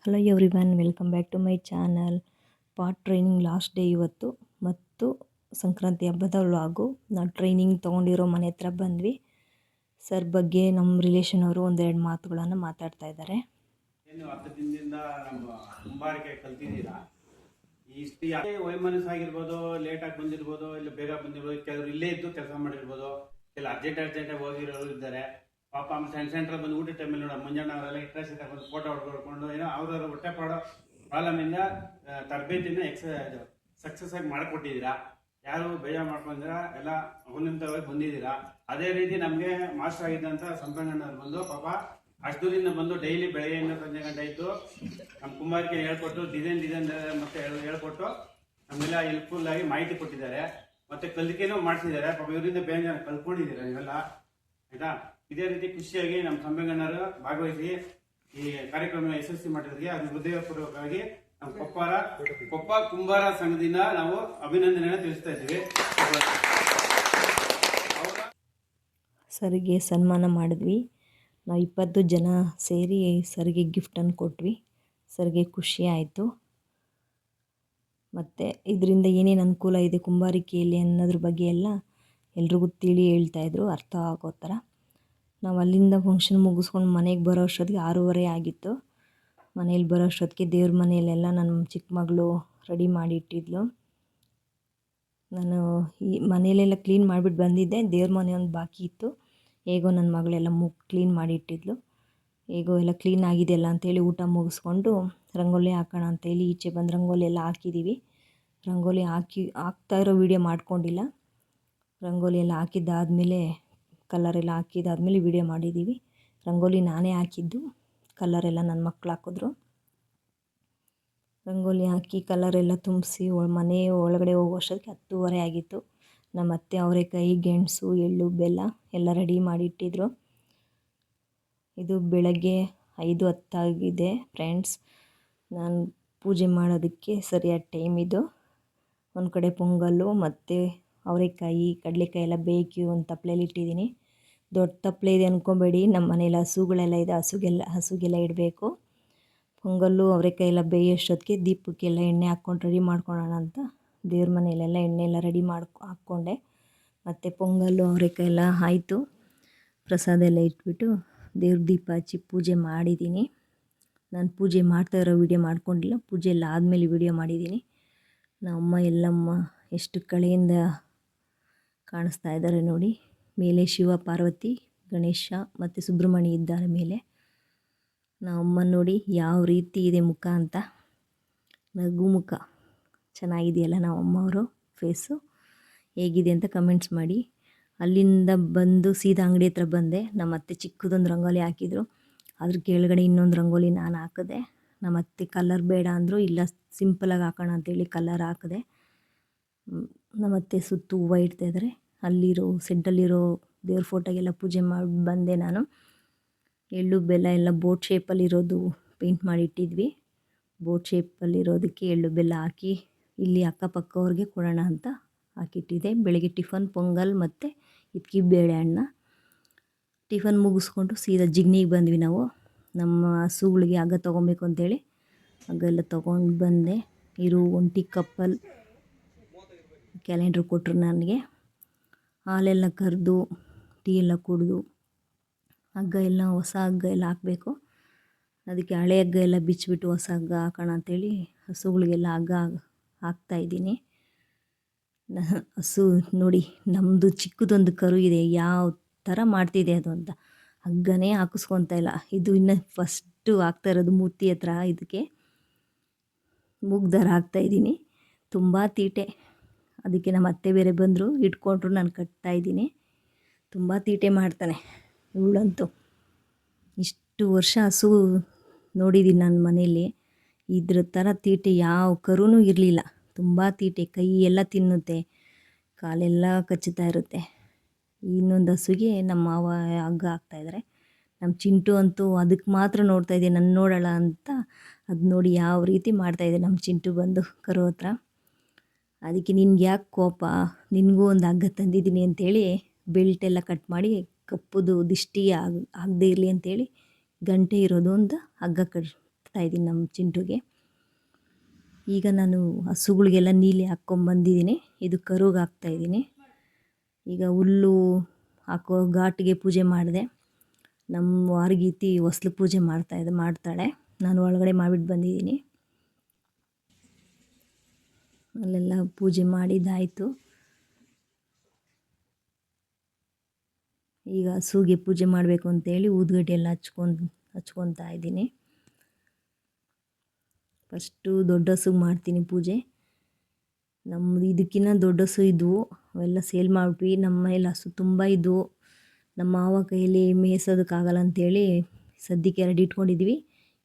Hello everyone, welcome back to my channel. Pot training last day ಇವತ್ತು ಮತ್ತು ಸಂಕ್ರಾಂತಿ ಹಬ್ಬದ vlog. ನಾವು ಟ್ರೈನಿಂಗ್ ತೊಗೊಂಡಿರೋ ಮನೆ ಹತ್ರ ಬಂದ್ವಿ. ಸರ್ ಬಗ್ಗೆ ನಮ್ಮ ರಿಲೇಷನ್ ಅವರು ಒಂದೆರಡು ಮಾತುಗಳನ್ನು ಮಾತಾಡ್ತಾ ಇದ್ದಾರೆ. ಏನು 10 ದಿನದಿಂದ ನಮ್ಮ ಕುಂಬಾರಿಕೆ ಕಲ್ತಿದ್ದೀರಾ? ಇಷ್ಟು ಯಾಕೆ ವೈಮನಸ್ಸಾಗಿರ್ಬೋದು, ಲೇಟಾಗಿ ಬಂದಿರ್ಬೋದು, ಇಲ್ಲ ಬೇಗ ಬಂದಿರ್ಬೋದು, ಕೆಲವರು ಇಲ್ಲೇ ಇದ್ದು ಕೆಲಸ ಮಾಡಿರ್ಬೋದು, ಕೆಲವು ಅರ್ಜೆಂಟಾಗಿ ಹೋಗಿರೋರು ಇದ್ದಾರೆ. ಪಾಪ ಸೆಂಟ್ರಲ್ಲಿ ಬಂದು ಊಟ ಟೈಮಲ್ಲಿ ನೋಡೋ ಮುಂಜಾನೆ ಅವರೆಲ್ಲ ಇಂಟ್ರೆಸ್ಟ್ ಬಂದು ಫೋಟೋ ಹೊಡ್ಕೊಂಡು ಏನೋ ಅವ್ರವ್ರ ಹೊಟ್ಟೆ ಪಾಡೋ ಪ್ರಾಬ್ಲಮಿಂದ ತರಬೇತಿನ ಸಕ್ಸಸ್ ಆಗಿ ಮಾಡಿಕೊಟ್ಟಿದ್ದೀರಾ. ಯಾರು ಬೇಜಾರು ಮಾಡ್ಕೊಂಡಿರ ಎಲ್ಲ ಅವನಿಂದವಾಗಿ ಬಂದಿದ್ದೀರಾ. ಅದೇ ರೀತಿ ನಮಗೆ ಮಾಸ್ಟರ್ ಆಗಿದ್ದಂಥ ಸಂಪಂಗಣ್ಣವ್ರು ಬಂದು ಪಾಪ ಅಷ್ಟು ದೂರಿಂದ ಬಂದು ಡೈಲಿ ಬೆಳಗ್ಗೆಯಿಂದ ಸಂಜೆ ಗಂಟೆ ಇದ್ದು ನಮ್ಮ ಕುಂಬಾರಿಕೆ ಹೇಳ್ಕೊಟ್ಟು ಡಿಸೈನ್ ಮತ್ತೆ ಹೇಳ್ಕೊಟ್ಟು ನಮ್ಮೆಲ್ಲ ಹೆಲ್ಪ್ಫುಲ್ ಆಗಿ ಮಾಹಿತಿ ಕೊಟ್ಟಿದ್ದಾರೆ. ಮತ್ತೆ ಕಲಿಕೆನೂ ಮಾಡಿಸಿದ್ದಾರೆ. ಪಾಪ ಇವರಿಂದ ಬೇರೆ ಜನ ಕಲ್ತ್ಕೊಂಡಿದ್ದೀರಾ ನೀವೆಲ್ಲ, ಆಯ್ತಾ? ಇದೇ ರೀತಿ ಖುಷಿಯಾಗಿ ನಮ್ಮ ಸಂಪಂಗಣ್ಣರು ಭಾಗವಹಿಸಿ ಈ ಕಾರ್ಯಕ್ರಮ ಯಶಸ್ವಿ ಮಾಡಿದ್ರಿಗೆ ಅದು ಹೃದಯಪೂರ್ವಕವಾಗಿ ನಮ್ಮ ಕೊಪ್ಪ ಕುಂಬಾರ ಸಂಘದಿಂದ ನಾವು ಅಭಿನಂದನೆಯನ್ನು ತಿಳಿಸ್ತಾ ಇದ್ದೀವಿ. ಸರ್ಗೆ ಸನ್ಮಾನ ಮಾಡಿದ್ವಿ. ನಾವು 20 ಜನ ಸೇರಿ ಸರ್ಗೆ ಗಿಫ್ಟನ್ನು ಕೊಟ್ವಿ. ಸರ್ಗೆ ಖುಷಿ ಆಯಿತು. ಮತ್ತು ಇದರಿಂದ ಏನೇನು ಅನುಕೂಲ ಇದೆ ಕುಂಬಾರಿಕೆಯಲ್ಲಿ ಅನ್ನೋದ್ರ ಬಗ್ಗೆ ಎಲ್ಲ ಎಲ್ರಿಗೂ ಹೇಳ್ತಾಯಿದ್ರು, ಅರ್ಥ ಆಗೋ ಥರ. ನಾವು ಅಲ್ಲಿಂದ ಫಂಕ್ಷನ್ ಮುಗಿಸ್ಕೊಂಡು ಮನೆಗೆ ಬರೋ ಅಷ್ಟೊತ್ತಿಗೆ 6:30 ಆಗಿತ್ತು. ಮನೇಲಿ ಬರೋ ಅಷ್ಟೊತ್ತಿಗೆ ದೇವ್ರ ಮನೆಯಲ್ಲೆಲ್ಲ ನನ್ನ ಚಿಕ್ಕ ಮಗಳು ರೆಡಿ ಮಾಡಿ ಇಟ್ಟಿದ್ಲು. ನಾನು ಈ ಮನೆಯಲ್ಲೆಲ್ಲ ಕ್ಲೀನ್ ಮಾಡಿಬಿಟ್ಟು ಬಂದಿದ್ದೆ. ದೇವ್ರ ಮನೆ ಒಂದು ಬಾಕಿ ಇತ್ತು. ಹೇಗೋ ನನ್ನ ಮಗಳೆಲ್ಲ ಕ್ಲೀನ್ ಮಾಡಿ ಇಟ್ಟಿದ್ಲು. ಹೇಗೋ ಎಲ್ಲ ಕ್ಲೀನ್ ಆಗಿದೆಯಲ್ಲ ಅಂತೇಳಿ ಊಟ ಮುಗಿಸ್ಕೊಂಡು ರಂಗೋಲಿ ಹಾಕೋಣ ಅಂತೇಳಿ ಈಚೆ ಬಂದು ರಂಗೋಲಿ ಎಲ್ಲ ಹಾಕಿದ್ದೀವಿ. ರಂಗೋಲಿ ಹಾಕ್ತಾ ಇರೋ ವೀಡಿಯೋ ಮಾಡ್ಕೊಂಡಿಲ್ಲ. ರಂಗೋಲಿ ಎಲ್ಲ ಹಾಕಿದ್ದಾದಮೇಲೆ ಕಲರೆಲ್ಲ ಹಾಕಿದ್ದಾದಮೇಲೆ ವೀಡಿಯೋ ಮಾಡಿದ್ದೀವಿ. ರಂಗೋಲಿ ನಾನೇ ಹಾಕಿದ್ದು, ಕಲರೆಲ್ಲ ನನ್ನ ಮಕ್ಕಳು ಹಾಕಿದ್ರು. ರಂಗೋಲಿ ಹಾಕಿ ಕಲರೆಲ್ಲ ತುಂಬಿಸಿ ಮನೆ ಒಳಗಡೆ ಹೋಗೋ ಅಷ್ಟೊತ್ತಿಗೆ 10:30 ಆಗಿತ್ತು. ನಮ್ಮ ಅತ್ತೆ ಅವರೆಕಾಯಿ, ಗೆಣಸು, ಎಳ್ಳು, ಬೆಲ್ಲ ಎಲ್ಲ ರೆಡಿ ಮಾಡಿ ಇಟ್ಟಿದ್ರು. ಇದು ಬೆಳಗ್ಗೆ 5:10 ಆಗಿದೆ ಫ್ರೆಂಡ್ಸ್. ನಾನು ಪೂಜೆ ಮಾಡೋದಕ್ಕೆ ಸರಿಯಾದ ಟೈಮ್ ಇದು. ಒಂದು ಕಡೆ ಪೊಂಗಲ್ಲು ಮತ್ತು ಅವರೆಕಾಯಿ, ಕಡಲೆಕಾಯಿ ಎಲ್ಲ ಬೇಯಿಸಿ ಒಂದು ತಪ್ಪಲೆಯಲ್ಲಿ ಇಟ್ಟಿದ್ದೀನಿ. ದೊಡ್ಡ ತಪ್ಪಲೆ ಇದೆ ಅಂದ್ಕೊಬೇಡಿ, ನಮ್ಮ ಮನೇಲಿ ಹಸುಗಳೆಲ್ಲ ಇದೆ, ಹಸುಗೆಲ್ಲ ಇಡಬೇಕು. ಪೊಂಗಲ್ಲು ಅವರೆಕಾಯಿ ಎಲ್ಲ ಬೇಯೋಷ್ಟೊತ್ತಿಗೆ ದೀಪಕ್ಕೆಲ್ಲ ಎಣ್ಣೆ ಹಾಕ್ಕೊಂಡು ರೆಡಿ ಮಾಡ್ಕೊಳ್ಳೋಣ ಅಂತ ದೇವ್ರ ಮನೆಯಲ್ಲೆಲ್ಲ ಎಣ್ಣೆ ಎಲ್ಲ ರೆಡಿ ಹಾಕ್ಕೊಂಡೆ. ಮತ್ತು ಪೊಂಗಲ್ಲು ಅವರೆಕಾಯಿ ಎಲ್ಲ ಆಯಿತು. ಪ್ರಸಾದ ಎಲ್ಲ ಇಟ್ಬಿಟ್ಟು ದೇವ್ರ ದೀಪ ಹಚ್ಚಿ ಪೂಜೆ ಮಾಡಿದ್ದೀನಿ. ನಾನು ಪೂಜೆ ಮಾಡ್ತಾಯಿರೋ ವೀಡಿಯೋ ಮಾಡ್ಕೊಂಡಿಲ್ಲ, ಪೂಜೆ ಎಲ್ಲ ಆದಮೇಲೆ ವೀಡಿಯೋ ಮಾಡಿದ್ದೀನಿ. ನಮ್ಮಮ್ಮ ಎಲ್ಲಮ್ಮ ಎಷ್ಟು ಕಳೆಯಿಂದ ಕಾಣಿಸ್ತಾ ಇದ್ದಾರೆ ನೋಡಿ. ಮೇಲೆ ಶಿವ, ಪಾರ್ವತಿ, ಗಣೇಶ ಮತ್ತು ಸುಬ್ರಹ್ಮಣ್ಯ ಇದ್ದಾರೆ ಮೇಲೆ. ನಮ್ಮಮ್ಮ ನೋಡಿ ಯಾವ ರೀತಿ ಇದೆ ಮುಖ ಅಂತ, ನಗು ಮುಖ. ಚೆನ್ನಾಗಿದೆಯಲ್ಲ ನಮ್ಮಮ್ಮವರು ಫೇಸು? ಹೇಗಿದೆ ಅಂತ ಕಮೆಂಟ್ಸ್ ಮಾಡಿ. ಅಲ್ಲಿಂದ ಬಂದು ಸೀದಾ ಅಂಗಡಿ ಹತ್ರ ಬಂದೆ. ನಮ್ಮ ಅತ್ತೆ ಚಿಕ್ಕದೊಂದು ರಂಗೋಲಿ ಹಾಕಿದರು. ಅದ್ರ ಕೆಳಗಡೆ ಇನ್ನೊಂದು ರಂಗೋಲಿ ನಾನು ಹಾಕಿದೆ. ನಮ್ಮ ಅತ್ತೆ ಕಲರ್ ಬೇಡ ಅಂದರು. ಇಲ್ಲ ಸಿಂಪಲಾಗಿ ಹಾಕೋಣ ಅಂತೇಳಿ ಕಲರ್ ಹಾಕಿದೆ. ನಮ್ಮ ಅತ್ತೆ ಸುತ್ತು ಹೂವು ಇಡ್ತಾಯಿದ್ದಾರೆ. ಅಲ್ಲಿರೋ ಸೆಂಟಲ್ಲಿರೋ ದೇವ್ರ ಫೋಟೋಗೆಲ್ಲ ಪೂಜೆ ಮಾಡಿ ಬಂದೆ ನಾನು. ಎಳ್ಳು ಬೆಲ್ಲ ಎಲ್ಲ ಬೋಟ್ ಶೇಪಲ್ಲಿರೋದು ಪೇಂಟ್ ಮಾಡಿಟ್ಟಿದ್ವಿ. ಬೋಟ್ ಶೇಪಲ್ಲಿರೋದಕ್ಕೆ ಎಳ್ಳು ಬೆಲ್ಲ ಹಾಕಿ ಇಲ್ಲಿ ಅಕ್ಕಪಕ್ಕವ್ರಿಗೆ ಕೊಡೋಣ ಅಂತ ಹಾಕಿಟ್ಟಿದ್ದೆ. ಬೆಳಗ್ಗೆ ಟಿಫನ್ ಪೊಂಗಲ್ ಮತ್ತು ಇದ್ಕಿ ಬೇಳೆ ಅನ್ನ. ಟಿಫನ್ ಮುಗಿಸ್ಕೊಂಡು ಸೀದಾ ಜಿಗ್ನಿಗೆ ಬಂದ್ವಿ ನಾವು. ನಮ್ಮ ಹಸುಗಳಿಗೆ ಹಗ್ಗ ತೊಗೊಬೇಕು ಅಂತೇಳಿ ಹಗ್ಗ ಎಲ್ಲ ತೊಗೊಂಡು ಬಂದೆ. ಇರು ಒಂಟಿ ಕಪ್ಪಲ್ ಕ್ಯಾಲೆಂಡ್ರ್ ಕೊಟ್ಟರು ನನಗೆ. ಹಾಲೆಲ್ಲ ಕರೆದು ಟೀ ಎಲ್ಲ ಕುಡಿದು ಹಗ್ಗ ಎಲ್ಲ ಹೊಸ ಹಗ್ಗ ಎಲ್ಲ ಹಾಕಬೇಕು. ಅದಕ್ಕೆ ಹಳೆ ಹಗ್ಗ ಎಲ್ಲ ಬಿಚ್ಚಿಬಿಟ್ಟು ಹೊಸ ಹಗ್ಗ ಹಾಕೋಣ ಅಂತೇಳಿ ಹಸುಗಳಿಗೆಲ್ಲ ಹಗ್ಗ ಹಾಕ್ತಾಯಿದ್ದೀನಿ. ಹಸು ನೋಡಿ, ನಮ್ಮದು ಚಿಕ್ಕದೊಂದು ಕರು ಇದೆ, ಯಾವ ಥರ ಮಾಡ್ತಿದೆ ಅದು ಅಂತ. ಹಗ್ಗನೇ ಹಾಕಿಸ್ಕೊತಾ ಇಲ್ಲ. ಇದು ಇನ್ನು ಫಸ್ಟು ಹಾಕ್ತಾ ಇರೋದು ಮೂತಿ ಹತ್ರ. ಇದಕ್ಕೆ ಮೂಗ್ದಾರ ಹಾಕ್ತಾಯಿದ್ದೀನಿ. ತುಂಬ ತೀಟೆ. ಅದಕ್ಕೆ ನಮ್ಮ ಅತ್ತೆ ಬೇರೆ ಬಂದರು, ಇಟ್ಕೊಂಡ್ರು, ನಾನು ಕಟ್ತಾಯಿದ್ದೀನಿ. ತುಂಬ ತೀಟೆ ಮಾಡ್ತಾನೆ ಇವಳಂತೂ. ಇಷ್ಟು ವರ್ಷ ಹಸು ನೋಡಿದ್ದೀನಿ ನನ್ನ ಮನೇಲಿ, ಇದ್ರ ಥರ ತೀಟೆ ಯಾವ ಕರುನೂ ಇರಲಿಲ್ಲ. ತುಂಬ ತೀಟೆ. ಕೈ ಎಲ್ಲ ತಿನ್ನುತ್ತೆ, ಕಾಲೆಲ್ಲ ಕಚ್ಚುತ್ತಾ ಇರುತ್ತೆ. ಇನ್ನೊಂದು ಹಸುಗೆ ನಮ್ಮ ಮಾವ ಹಗ್ಗ ಹಾಕ್ತಾಯಿದ್ದಾರೆ. ನಮ್ಮ ಚಿಂಟು ಅಂತೂ ಅದಕ್ಕೆ ಮಾತ್ರ ನೋಡ್ತಾಯಿದ್ದೆ, ನನ್ನ ನೋಡೋಲ್ಲ ಅಂತ. ಅದು ನೋಡಿ ಯಾವ ರೀತಿ ಮಾಡ್ತಾಯಿದೆ ನಮ್ಮ ಚಿಂಟು ಬಂದು ಕರು ಹತ್ರ. ಅದಕ್ಕೆ ನಿನ್ಗೆ ಯಾಕೆ ಕೋಪ, ನಿನಗೂ ಒಂದು ಹಗ್ಗ ತಂದಿದ್ದೀನಿ ಅಂಥೇಳಿ ಬೆಲ್ಟೆಲ್ಲ ಕಟ್ ಮಾಡಿ ಕಪ್ಪುದು ದಿಷ್ಟಿ ಆಗದೇ ಇರಲಿ ಅಂಥೇಳಿ ಗಂಟೆ ಇರೋದು ಒಂದು ಹಗ್ಗ ಹಾಕ್ತಾಯಿದ್ದೀನಿ ನಮ್ಮ ಚಿಂಟುಗೆ. ಈಗ ನಾನು ಹಸುಗಳಿಗೆಲ್ಲ ನೀಲಿ ಹಾಕ್ಕೊಂಬಂದಿದ್ದೀನಿ. ಇದು ಕರುಗೆ ಹಾಕ್ತಾಯಿದ್ದೀನಿ. ಈಗ ಹುಲ್ಲು ಹಾಕೋ ಘಾಟಿಗೆ ಪೂಜೆ ಮಾಡಿದೆ. ನಮ್ಮ ವಾರಗೀತಿ ಹೊಸ್ಲು ಪೂಜೆ ಮಾಡ್ತಾಳೆ. ನಾನು ಒಳಗಡೆ ಮಾಡಿಬಿಟ್ಟು ಬಂದಿದ್ದೀನಿ. ಅಲ್ಲೆಲ್ಲ ಪೂಜೆ ಮಾಡಿದ್ದಾಯಿತು. ಈಗ ಹಸುಗೆ ಪೂಜೆ ಮಾಡಬೇಕು ಅಂತೇಳಿ ಊದುಗಡ್ಡೆ ಎಲ್ಲ ಹಚ್ಕೊತಾ ಇದ್ದೀನಿ. ಫಸ್ಟು ದೊಡ್ಡ ಹಸುಗೆ ಮಾಡ್ತೀನಿ ಪೂಜೆ. ನಮ್ಮದು ಇದಕ್ಕಿಂತ ದೊಡ್ಡ ಹಸು ಇದ್ವು, ಅವೆಲ್ಲ ಸೇಲ್ ಮಾಡಿಬಿಟ್ವಿ. ನಮ್ಮ ಮನೇಲಿ ಹಸು ತುಂಬ ಇದ್ವು. ನಮ್ಮ ಮಾವ ಕೈಯಲ್ಲಿ ಮೇಯ್ಸೋದಕ್ಕಾಗಲ್ಲ ಅಂಥೇಳಿ ಸದ್ಯಕ್ಕೆ 2 ಇಟ್ಕೊಂಡಿದ್ವಿ.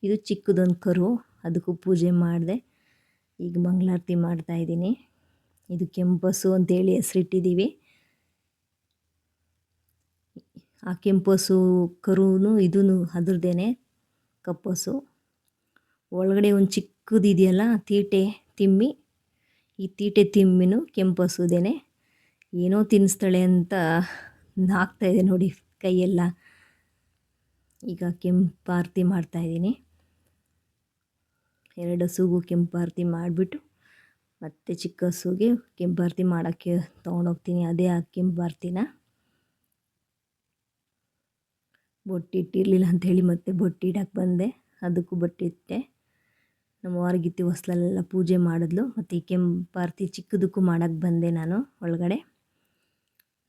ಇದು ಚಿಕ್ಕದೊಂದು ಕರು, ಅದಕ್ಕೂ ಪೂಜೆ ಮಾಡಿದೆ. ಈಗ ಮಂಗಳಾರತಿ ಮಾಡ್ತಾಯಿದ್ದೀನಿ. ಇದು ಕೆಂಪು ಹಸು ಅಂತೇಳಿ ಹೆಸರಿಟ್ಟಿದ್ದೀವಿ. ಆ ಕೆಂಪು ಹಸು ಕರುನು ಇದೂ ಅದ್ರದ್ದೇನೆ, ಕಪ್ಪು ಹಸು. ಒಳಗಡೆ ಒಂದು ಚಿಕ್ಕದಿದೆಯಲ್ಲ ತೀಟೆ ತಿಮ್ಮಿ, ಈ ತೀಟೆ ತಿಮ್ಮಿನೂ ಕೆಂಪು ಹಸುದೇನೆ. ಏನೋ ತಿನ್ನಿಸ್ತಾಳೆ ಅಂತ ಹಾಕ್ತಾಯಿದೆ ನೋಡಿ ಕೈಯೆಲ್ಲ. ಈಗ ಕೆಂಪಾರತಿ ಮಾಡ್ತಾಯಿದ್ದೀನಿ. 2 ಹಸುಗೂ ಕೆಂಪಾರತಿ ಮಾಡಿಬಿಟ್ಟು ಮತ್ತು ಚಿಕ್ಕ ಹಸುಗೆ ಕೆಂಪಾರತಿ ಮಾಡೋಕ್ಕೆ ತೊಗೊಂಡೋಗ್ತೀನಿ. ಅದೇ ಆ ಕೆಂಪಾರತಿನ ಬೊಟ್ಟಿಟ್ಟಿರಲಿಲ್ಲ ಅಂಥೇಳಿ ಮತ್ತೆ ಬೊಟ್ಟಿಡಕ್ಕೆ ಬಂದೆ. ಅದಕ್ಕೂ ಬೊಟ್ಟಿಟ್ಟೆ. ನಮ್ಮ ವಾರಗಿತ್ತಿ ಹೊಸ್ಲಲ್ಲೆಲ್ಲ ಪೂಜೆ ಮಾಡಿದ್ಲು. ಮತ್ತು ಈ ಕೆಂಪಾರತಿ ಚಿಕ್ಕದಕ್ಕೂ ಮಾಡೋಕ್ಕೆ ಬಂದೆ ನಾನು ಒಳಗಡೆ.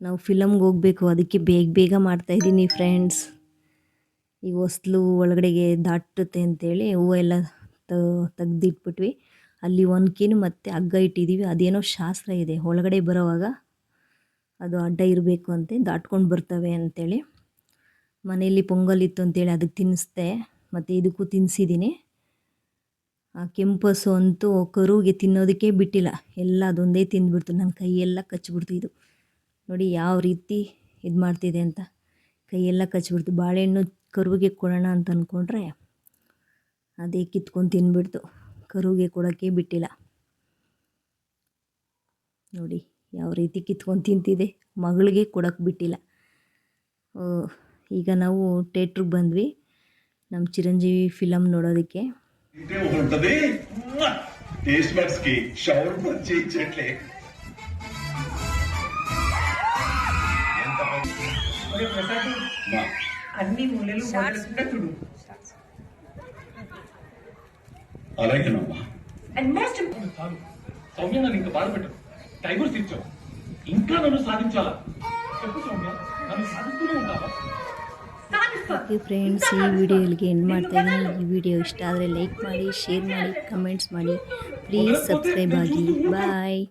ನಾವು ಫಿಲಮ್ಗೆ ಹೋಗಬೇಕು, ಅದಕ್ಕೆ ಬೇಗ ಮಾಡ್ತಾಯಿದ್ದೀನಿ ಫ್ರೆಂಡ್ಸ್. ಈಗ ಹೊಸ್ಲು ಒಳಗಡೆಗೆ ದಾಟುತ್ತೆ ಅಂತೇಳಿ ಹೂವು ಎಲ್ಲ ತೆಗ್ದಿಟ್ಬಿಟ್ವಿ. ಅಲ್ಲಿ ಒನ್ಕಿನ ಮತ್ತು ಹಗ್ಗ ಇಟ್ಟಿದ್ದೀವಿ. ಅದೇನೋ ಶಾಸ್ತ್ರ ಇದೆ, ಒಳಗಡೆ ಬರೋವಾಗ ಅದು ಅಡ್ಡ ಇರಬೇಕು ಅಂತೆ, ದಾಟ್ಕೊಂಡು ಬರ್ತವೆ ಅಂಥೇಳಿ. ಮನೆಯಲ್ಲಿ ಪೊಂಗಲ್ ಇತ್ತು ಅಂತೇಳಿ ಅದಕ್ಕೆ ತಿನ್ನಿಸ್ದೆ, ಮತ್ತು ಇದಕ್ಕೂ ತಿನ್ನಿಸಿದ್ದೀನಿ. ಆ ಕೆಂಪು ಹಸು ಅಂತೂ ಕರುಗೆ ತಿನ್ನೋದಕ್ಕೆ ಬಿಟ್ಟಿಲ್ಲ, ಎಲ್ಲ ಅದೊಂದೇ ತಿಂದ್ಬಿಡ್ತು. ನನ್ನ ಕೈಯೆಲ್ಲ ಕಚ್ಚಿಬಿಡ್ತು. ಇದು ನೋಡಿ ಯಾವ ರೀತಿ ಇದು ಮಾಡ್ತಿದೆ ಅಂತ, ಕೈಯೆಲ್ಲ ಕಚ್ಚಿಬಿಡ್ತು. ಬಾಳೆಹಣ್ಣು ಕರುವಿಗೆ ಕೊಡೋಣ ಅಂತ ಅಂದ್ಕೊಂಡ್ರೆ ಅದೇ ಕಿತ್ಕೊಂಡು ತಿಂದ್ಬಿಡ್ತು. ಕರುವಿಗೆ ಕೊಡೋಕ್ಕೆ ಬಿಟ್ಟಿಲ್ಲ. ನೋಡಿ ಯಾವ ರೀತಿ ಕಿತ್ಕೊಂಡು ತಿಂತಿದೆ, ಮಗಳಿಗೆ ಕೊಡೋಕ್ಕೆ ಬಿಟ್ಟಿಲ್ಲ. ಈಗ ನಾವು ಥಿಯೇಟ್ರಿಗೆ ಬಂದ್ವಿ ನಮ್ಮ ಚಿರಂಜೀವಿ ಫಿಲಮ್ ನೋಡೋದಕ್ಕೆ. అన్ని మూలలు చూడు అలాగేనమ్మా. అండ్ మోస్ట్ చాలు సౌమ్య, నన్ను ఇంకా బాధపెట్టు. టైగర్స్ ఇచ్చావు, ఇంకా నన్ను సాధించాలా? చెప్పు సౌమ్య, నన్ను సాధిస్తూనే ఉంటావా? ಓಕೆ ಫ್ರೆಂಡ್ಸ್, ಈ ವಿಡಿಯೋ ಇಲ್ಲಿಗೆ ಎಂಡ್ ಮಾಡ್ತಾಯಿದ್ದೀನಿ. ಈ ವಿಡಿಯೋ ಇಷ್ಟ ಆದರೆ ಲೈಕ್ ಮಾಡಿ, ಶೇರ್ ಮಾಡಿ, ಕಮೆಂಟ್ಸ್ ಮಾಡಿ. ಪ್ಲೀಸ್ ಸಬ್ಸ್ಕ್ರೈಬ್ ಆಗಿ. ಬಾಯ್.